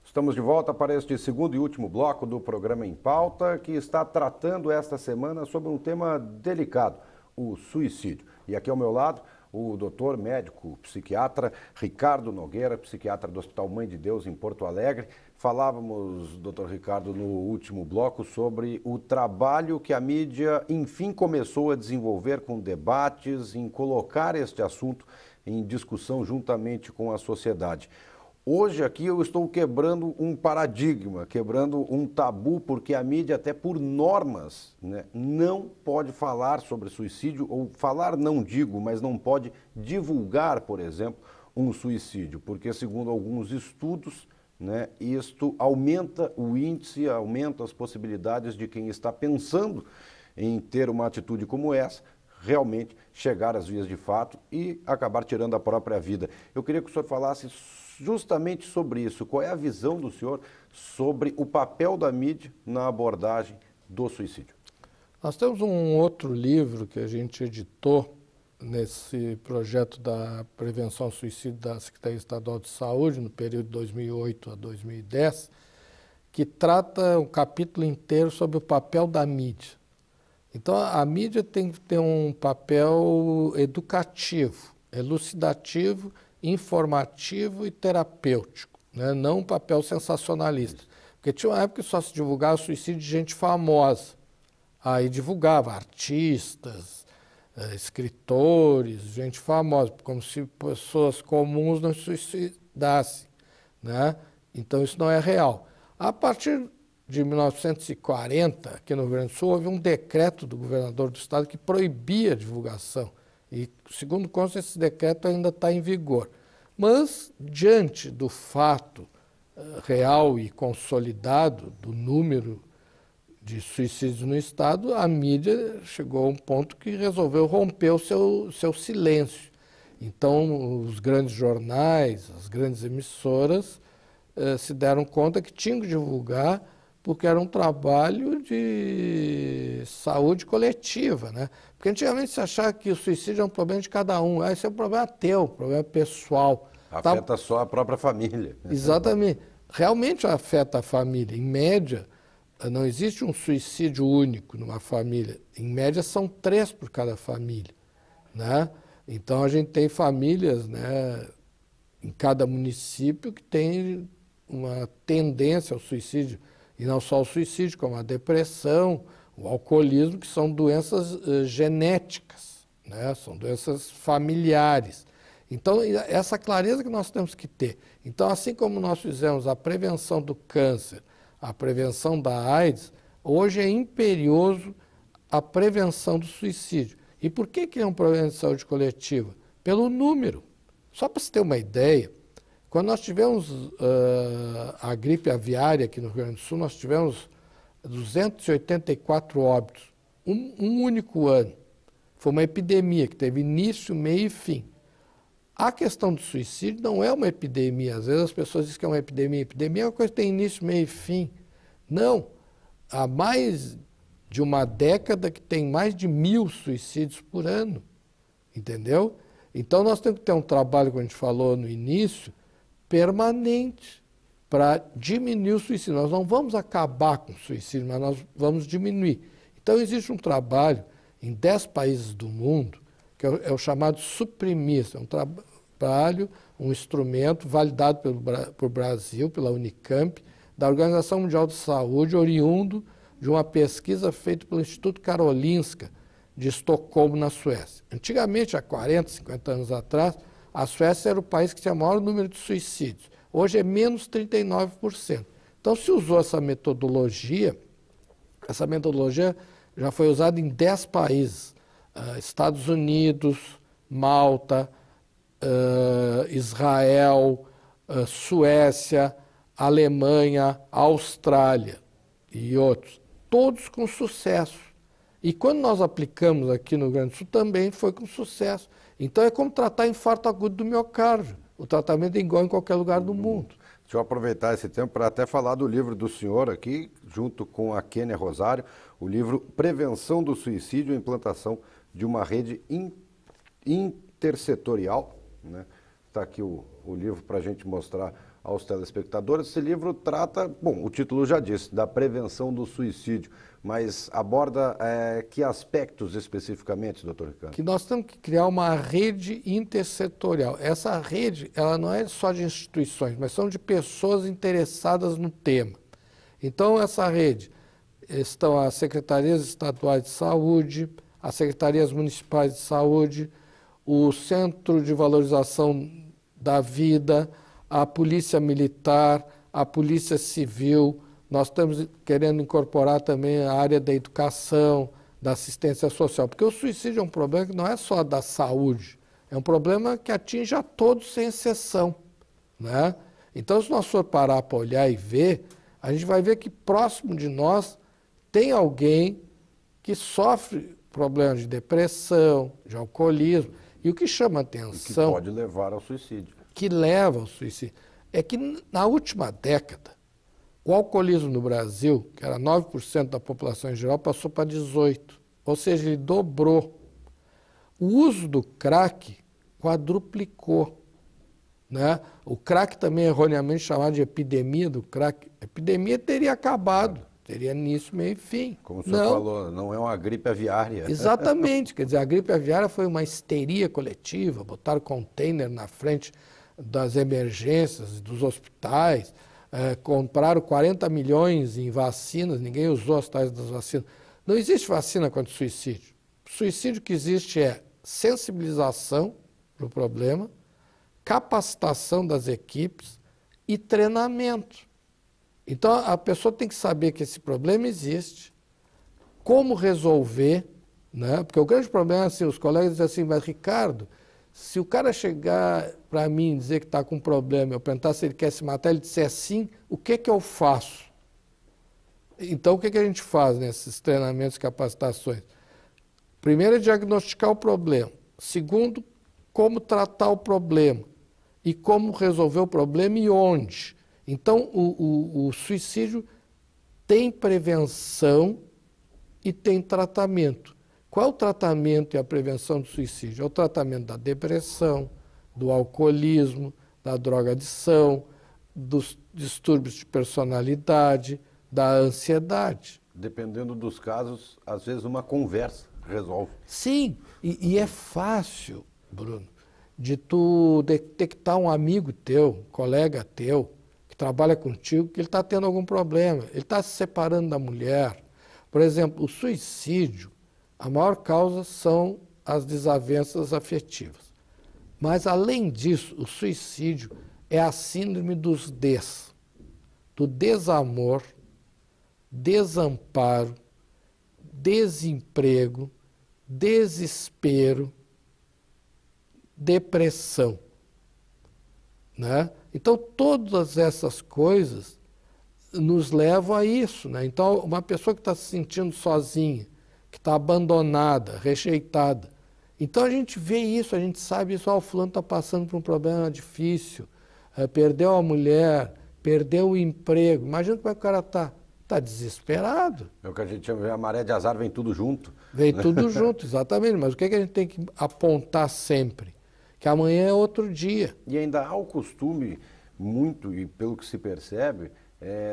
Estamos de volta para este segundo e último bloco do programa Em Pauta, que está tratando esta semana sobre um tema delicado, o suicídio. E aqui ao meu lado, o doutor médico psiquiatra Ricardo Nogueira, psiquiatra do Hospital Mãe de Deus em Porto Alegre. Falávamos, doutor Ricardo, no último bloco sobre o trabalho que a mídia, enfim, começou a desenvolver com debates, em colocar este assunto em discussão juntamente com a sociedade. Hoje aqui eu estou quebrando um paradigma, quebrando um tabu, porque a mídia, até por normas, né, não pode falar sobre suicídio, ou falar não digo, mas não pode divulgar, por exemplo, um suicídio, porque segundo alguns estudos, né, isto aumenta o índice, aumenta as possibilidades de quem está pensando em ter uma atitude como essa, realmente chegar às vias de fato e acabar tirando a própria vida. Eu queria que o senhor falasse justamente sobre isso. Qual é a visão do senhor sobre o papel da mídia na abordagem do suicídio? Nós temos um outro livro que a gente editou nesse projeto da prevenção ao suicídio da Secretaria Estadual de Saúde, no período de 2008 a 2010, que trata um capítulo inteiro sobre o papel da mídia. Então, a mídia tem que ter um papel educativo, elucidativo, informativo e terapêutico, né? Não um papel sensacionalista. Porque tinha uma época que só se divulgava o suicídio de gente famosa. Aí divulgava artistas, escritores, gente famosa, como se pessoas comuns não se suicidassem, né? Então isso não é real. A partir de 1940, aqui no Rio Grande do Sul, houve um decreto do governador do estado que proibia a divulgação. E, segundo consta, esse decreto ainda está em vigor. Mas, diante do fato real e consolidado do número de suicídios no estado, a mídia chegou a um ponto que resolveu romper o seu silêncio. Então, os grandes jornais, as grandes emissoras se deram conta que tinham que divulgar, porque era um trabalho de saúde coletiva, né? Porque antigamente se achava que o suicídio é um problema de cada um. Esse é um problema teu, um problema pessoal. Afeta só a própria família. Exatamente. Realmente afeta a família. Em média, não existe um suicídio único numa família. Em média, são 3 por cada família, né? Então, a gente tem famílias, né, em cada município que tem uma tendência ao suicídio. E não só o suicídio, como a depressão, o alcoolismo, que são doenças genéticas, né? São doenças familiares. Então, essa clareza que nós temos que ter. Então, assim como nós fizemos a prevenção do câncer, a prevenção da AIDS, hoje é imperioso a prevenção do suicídio. E por que é um problema de saúde coletiva? Pelo número. Só para você ter uma ideia, quando nós tivemos a gripe aviária aqui no Rio Grande do Sul, nós tivemos 284 óbitos, um único ano. Foi uma epidemia que teve início, meio e fim. A questão do suicídio não é uma epidemia. Às vezes as pessoas dizem que é uma epidemia. Epidemia é uma coisa que tem início, meio e fim. Não. Há mais de uma década que tem mais de 1000 suicídios por ano. Entendeu? Então nós temos que ter um trabalho, como a gente falou no início, permanente para diminuir o suicídio. Nós não vamos acabar com o suicídio, mas nós vamos diminuir. Então existe um trabalho em 10 países do mundo, que é o chamado suprimir. É um trabalho, um instrumento validado pelo Brasil, pela Unicamp, da Organização Mundial de Saúde, oriundo de uma pesquisa feita pelo Instituto Karolinska, de Estocolmo, na Suécia. Antigamente, há 40, 50 anos atrás, a Suécia era o país que tinha maior número de suicídios. Hoje é menos 39%. Então, se usou essa metodologia já foi usada em 10 países. Estados Unidos, Malta, Israel, Suécia, Alemanha, Austrália e outros. Todos com sucesso. E quando nós aplicamos aqui no Rio Grande do Sul, também foi com sucesso. Então é como tratar infarto agudo do miocárdio. O tratamento é igual em qualquer lugar do mundo. Deixa eu aproveitar esse tempo para até falar do livro do senhor aqui, junto com a Kênia Rosário, o livro Prevenção do Suicídio e Implantação de uma Rede Intersetorial, né? Está aqui o livro para a gente mostrar aos telespectadores. Esse livro trata, bom, o título já disse, da prevenção do suicídio, mas aborda que aspectos especificamente, doutor Ricardo? Que nós temos que criar uma rede intersetorial. Essa rede, ela não é só de instituições, mas são de pessoas interessadas no tema. Então, essa rede estão as secretarias estaduais de saúde, as secretarias municipais de saúde, o Centro de Valorização da Vida, a Polícia Militar, a Polícia Civil. Nós estamos querendo incorporar também a área da educação, da assistência social, porque o suicídio é um problema que não é só da saúde, é um problema que atinge a todos sem exceção, né? Então, se nós for parar para olhar e ver, a gente vai ver que próximo de nós tem alguém que sofre problemas de depressão, de alcoolismo, e o que chama atenção... E que pode levar ao suicídio. Que leva ao suicídio. É que na última década, o alcoolismo no Brasil, que era 9% da população em geral, passou para 18%. Ou seja, ele dobrou. O uso do crack quadruplicou, né? O crack também é erroneamente chamado de epidemia do crack. A epidemia teria acabado, teria início, meio e fim. Como o senhor falou, não é uma gripe aviária. Exatamente. Quer dizer, a gripe aviária foi uma histeria coletiva, botaram container na frente das emergências, dos hospitais, compraram 40 milhões em vacinas, ninguém usou as tais das vacinas. Não existe vacina contra o suicídio. O suicídio que existe é sensibilização para o problema, capacitação das equipes e treinamento. Então, a pessoa tem que saber que esse problema existe, como resolver, né? Porque o grande problema é assim, os colegas dizem assim, mas Ricardo, se o cara chegar para mim e dizer que está com um problema, eu perguntar se ele quer se matar, ele disser sim, o que que eu faço? Então, o que que a gente faz nesses treinamentos e capacitações? Primeiro é diagnosticar o problema. Segundo, como tratar o problema. E como resolver o problema e onde. Então, o suicídio tem prevenção e tem tratamento. Qual é o tratamento e a prevenção do suicídio? É o tratamento da depressão, do alcoolismo, da drogadição, dos distúrbios de personalidade, da ansiedade. Dependendo dos casos, às vezes uma conversa resolve. Sim, e é fácil, Bruno, de tu detectar um amigo teu, colega teu, que trabalha contigo, que ele está tendo algum problema, ele está se separando da mulher. Por exemplo, o suicídio, a maior causa são as desavenças afetivas. Mas, além disso, o suicídio é a síndrome dos Ds, do desamor, desamparo, desemprego, desespero, depressão, né? Então, todas essas coisas nos levam a isso, né? Então, uma pessoa que está se sentindo sozinha, que está abandonada, rejeitada. Então a gente vê isso, a gente sabe isso, o fulano está passando por um problema difícil, perdeu a mulher, perdeu o emprego. Imagina como é que o cara está. Está desesperado. É o que a gente chama de a maré de azar, vem tudo junto. Vem tudo junto, exatamente. Mas o que a gente tem que apontar sempre? Que amanhã é outro dia. E ainda há o costume, muito, e pelo que se percebe,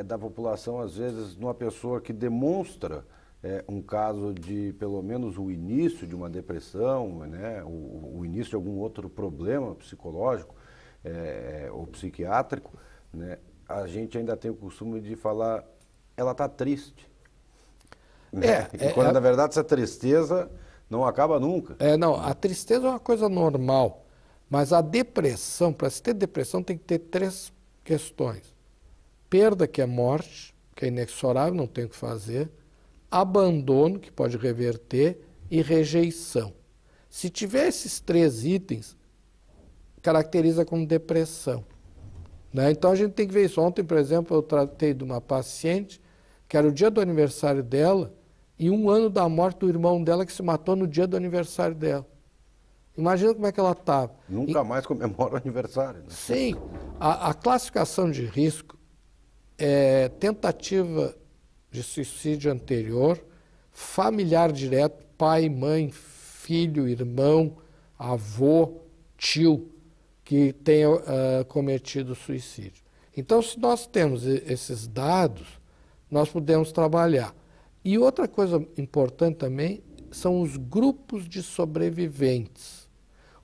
da população, às vezes, numa pessoa que demonstra um caso de, pelo menos, o início de uma depressão, né, o início de algum outro problema psicológico ou psiquiátrico, né, a gente ainda tem o costume de falar, ela está triste. Né? E quando, na verdade, essa tristeza não acaba nunca. Não, a tristeza é uma coisa normal, mas a depressão, para se ter depressão, tem que ter 3 questões. Perda, que é morte, que é inexorável, não tem o que fazer. Abandono, que pode reverter, e rejeição. Se tiver esses 3 itens, caracteriza como depressão, né? Então a gente tem que ver isso. Ontem, por exemplo, eu tratei de uma paciente que era o dia do aniversário dela e 1 ano da morte do irmão dela que se matou no dia do aniversário dela. Imagina como é que ela estava. Nunca mais comemora o aniversário. Né? Sim, a classificação de risco é tentativa de suicídio anterior, familiar direto, pai, mãe, filho, irmão, avô, tio, que tenha cometido suicídio. Então, se nós temos esses dados, nós podemos trabalhar. E outra coisa importante também são os grupos de sobreviventes.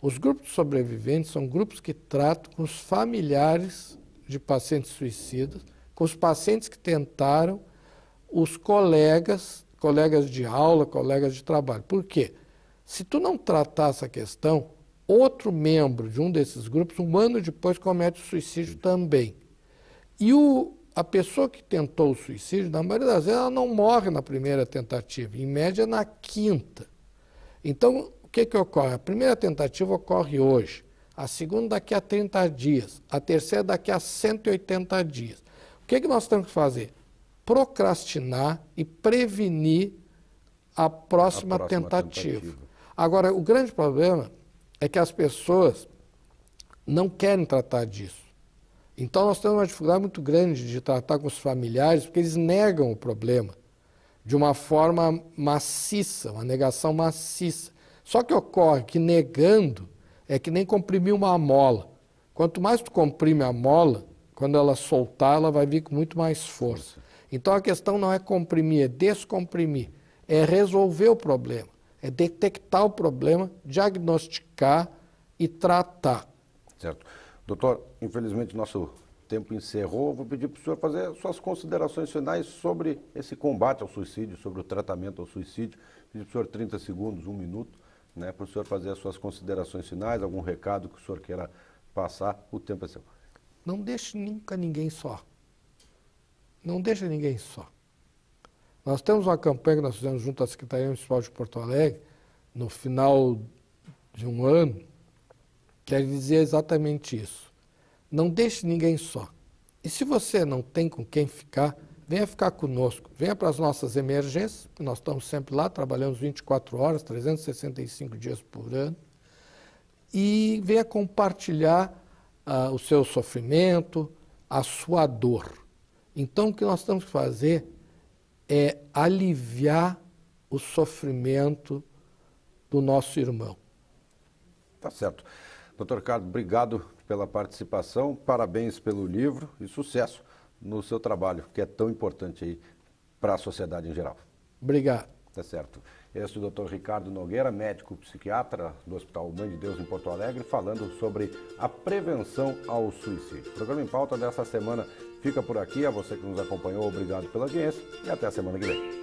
Os grupos de sobreviventes são grupos que tratam com os familiares de pacientes suicidas, com os pacientes que tentaram, os colegas de aula, colegas de trabalho. Por quê? Se tu não tratar essa questão, outro membro de um desses grupos, um ano depois, comete o suicídio também. E a pessoa que tentou o suicídio, na maioria das vezes, ela não morre na primeira tentativa, em média na quinta. Então, o que ocorre? A primeira tentativa ocorre hoje, a segunda daqui a 30 dias, a terceira daqui a 180 dias. O que nós temos que fazer? Procrastinar e prevenir a próxima tentativa. Agora, o grande problema é que as pessoas não querem tratar disso. Então, nós temos uma dificuldade muito grande de tratar com os familiares, porque eles negam o problema de uma forma maciça, uma negação maciça. Só que ocorre que negando é que nem comprimir uma mola. Quanto mais tu comprime a mola, quando ela soltar, ela vai vir com muito mais força. Então, a questão não é comprimir, é descomprimir, é resolver o problema, é detectar o problema, diagnosticar e tratar. Certo. Doutor, infelizmente nosso tempo encerrou. Vou pedir para o senhor fazer suas considerações finais sobre esse combate ao suicídio, sobre o tratamento ao suicídio. Pedir para o senhor 30 segundos, 1 minuto, né, para o senhor fazer as suas considerações finais, algum recado que o senhor queira passar. O tempo é seu. Não deixe nunca ninguém só. Não deixe ninguém só. Nós temos uma campanha que nós fizemos junto à Secretaria Municipal de Porto Alegre, no final de um ano, quer dizer exatamente isso. Não deixe ninguém só. E se você não tem com quem ficar, venha ficar conosco. Venha para as nossas emergências, que nós estamos sempre lá, trabalhamos 24 horas, 365 dias por ano. E venha compartilhar o seu sofrimento, a sua dor. Então, o que nós temos que fazer é aliviar o sofrimento do nosso irmão. Tá certo. Doutor Ricardo, obrigado pela participação, parabéns pelo livro e sucesso no seu trabalho, que é tão importante aí para a sociedade em geral. Obrigado. Tá certo. Este é o doutor Ricardo Nogueira, médico psiquiatra do Hospital Mãe de Deus em Porto Alegre, falando sobre a prevenção ao suicídio. O programa em pauta dessa semana fica por aqui. A você que nos acompanhou, obrigado pela audiência e até a semana que vem.